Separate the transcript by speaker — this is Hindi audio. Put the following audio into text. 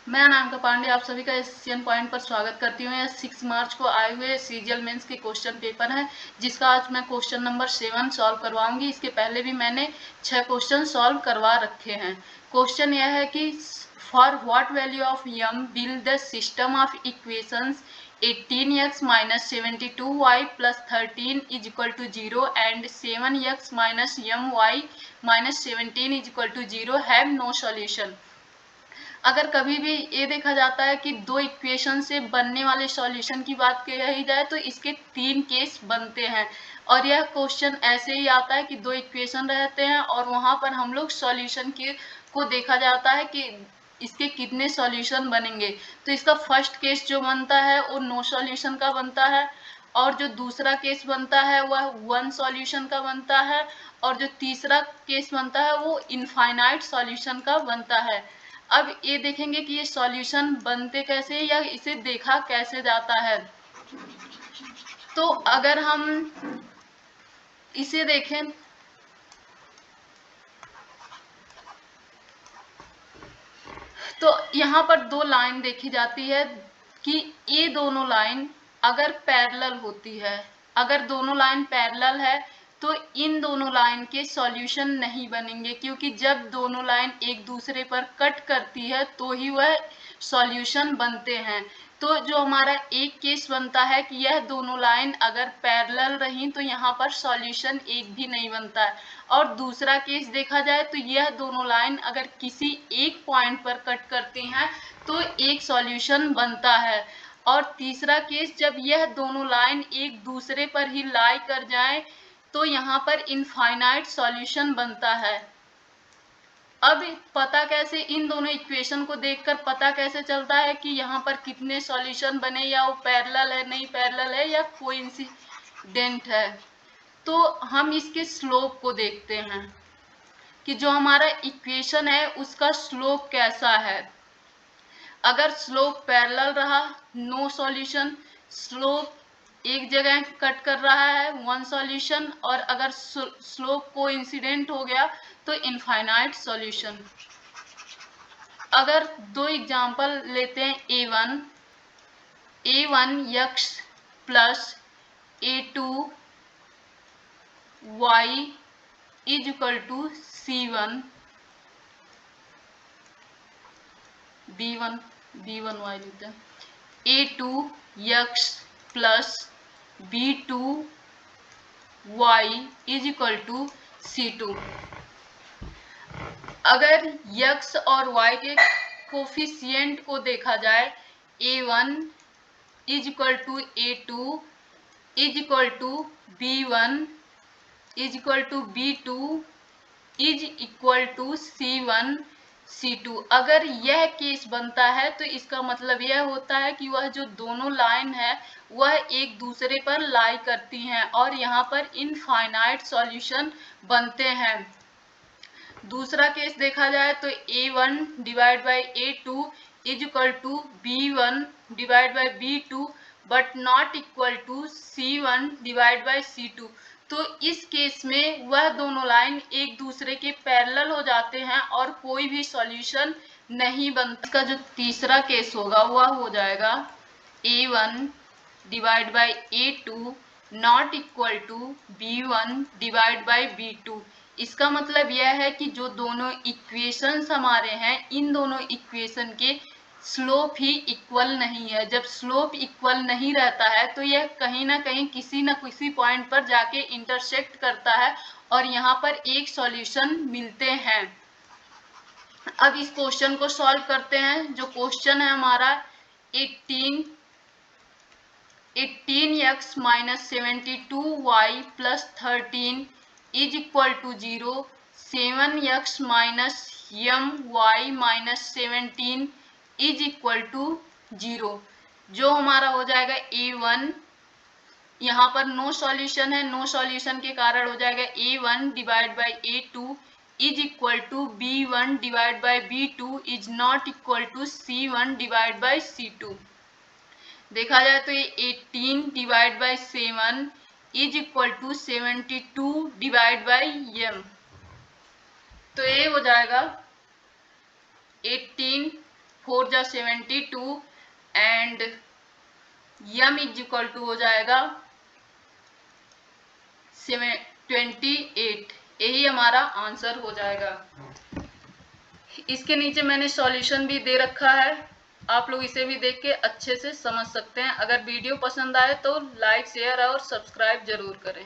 Speaker 1: मैं अनामिका पांडे आप सभी का एशियन पॉइंट पर स्वागत करती हूँ। यह 6 मार्च को आए हुए सीजीएल मेंस के क्वेश्चन पेपर है, जिसका आज मैं क्वेश्चन नंबर 7 सॉल्व करवाऊंगी। इसके पहले भी मैंने 6 क्वेश्चन सॉल्व करवा रखे हैं। क्वेश्चन यह है कि for what value of m will the system of equations 18x minus 72y plus 13 is equal to 0 and 7x minus my minus 17 is equal to 0 have no solution। अगर कभी भी ये देखा जाता है कि दो इक्वेशन से बनने वाले सॉल्यूशन की बात कही जाए तो इसके 3 केस बनते हैं, और यह क्वेश्चन ऐसे ही आता है कि दो इक्वेशन रहते हैं और वहां पर हम लोग सॉल्यूशन को देखा जाता है कि इसके कितने सॉल्यूशन बनेंगे। तो इसका फर्स्ट केस जो बनता है वो नो सॉल्यूशन का बनता है, और जो दूसरा केस बनता है वह 1 सॉल्यूशन का बनता है, और जो तीसरा केस बनता है वो इनफाइनाइट सॉल्यूशन का बनता है। अब ये देखेंगे कि ये सॉल्यूशन बनते कैसे या इसे देखा कैसे जाता है। तो अगर हम इसे देखें तो यहाँ पर दो लाइन देखी जाती है कि ये दोनों लाइन अगर पैरेलल होती है, अगर दोनों लाइन पैरेलल है तो इन दोनों लाइन के सॉल्यूशन नहीं बनेंगे, क्योंकि जब दोनों लाइन एक दूसरे पर कट करती है तो ही वह सॉल्यूशन बनते हैं। तो जो हमारा एक केस बनता है कि यह दोनों लाइन अगर पैरेलल रही तो यहाँ पर सॉल्यूशन एक भी नहीं बनता है, और दूसरा केस देखा जाए तो यह दोनों लाइन अगर किसी एक पॉइंट पर कट करती हैं तो एक सॉल्यूशन बनता है, और तीसरा केस जब यह दोनों लाइन एक दूसरे पर ही लाई कर जाएं तो यहाँ पर इनफाइनाइट सॉल्यूशन बनता है। अब पता कैसे, इन दोनों इक्वेशन को देखकर पता कैसे चलता है कि यहाँ पर कितने सॉल्यूशन बने, या वो पैरेलल है नहीं पैरेलल है या कोइंसिडेंट है। तो हम इसके स्लोप को देखते हैं कि जो हमारा इक्वेशन है उसका स्लोप कैसा है। अगर स्लोप पैरेलल रहा नो सॉल्यूशन, स्लोप एक जगह कट कर रहा है 1 सॉल्यूशन, और अगर स्लोप कोइंसिडेंट हो गया तो इनफाइनाइट सॉल्यूशन। अगर दो एग्जांपल लेते हैं a1 x plus a2 y is equal to c1 b1 y लेते हैं a2 x plus b2 y is equal to c2। अगर x और y के कोफिशिएंट को देखा जाए a1 is equal to a2 is equal to b1 is equal to b2 is equal to c1 c2। अगर यह केस बनता है तो इसका मतलब यह होता है कि वह जो दोनों लाइन है वह एक दूसरे पर लाई करती हैं और यहाँ पर इनफाइनाइट सॉल्यूशन बनते हैं। दूसरा केस देखा जाए तो a1 divide by a2 is equal to b1 divide by b2 but not equal to c1 divide by c2। तो इस केस में वह दोनों लाइन एक दूसरे के पैरेलल हो जाते हैं और कोई भी सॉल्यूशन नहीं बनता। इसका जो तीसरा केस होगा वह हो जाएगा a1 divide by a2 not equal to b1 divide by b2। इसका मतलब यह है कि जो दोनों इक्वेशंस हमारे हैं इन दोनों इक्वेशन के स्लोप ही इक्वल नहीं है। जब स्लोप इक्वल नहीं रहता है तो यह कहीं ना कहीं किसी न किसी पॉइंट पर जाके इंटरसेक्ट करता है और यहाँ पर एक सॉल्यूशन मिलते हैं। अब इस क्वेश्चन को सॉल्व करते हैं। जो क्वेश्चन है हमारा 18x minus 72y plus 13 is equal to 0, 7x minus my minus 17 is equal to 0। जो हमारा हो जाएगा a1, यहाँ पर नो सॉल्यूशन है, नो सॉल्यूशन के कारण हो जाएगा a1 divide by a2 is equal to b1 divide by b2 is not equal to c1 divide by c2। देखा जाए तो ये 18 divide by 7 is equal to 72 divide by m। तो ये हो जाएगा 18 4 जा 72 and m is equal to हो जाएगा 28। यही हमारा आंसर हो जाएगा। इसके नीचे मैंने सॉल्यूशन भी दे रखा है, आप लोग इसे भी देख के अच्छे से समझ सकते हैं। अगर वीडियो पसंद आए तो लाइक शेयर और सब्सक्राइब जरूर करें।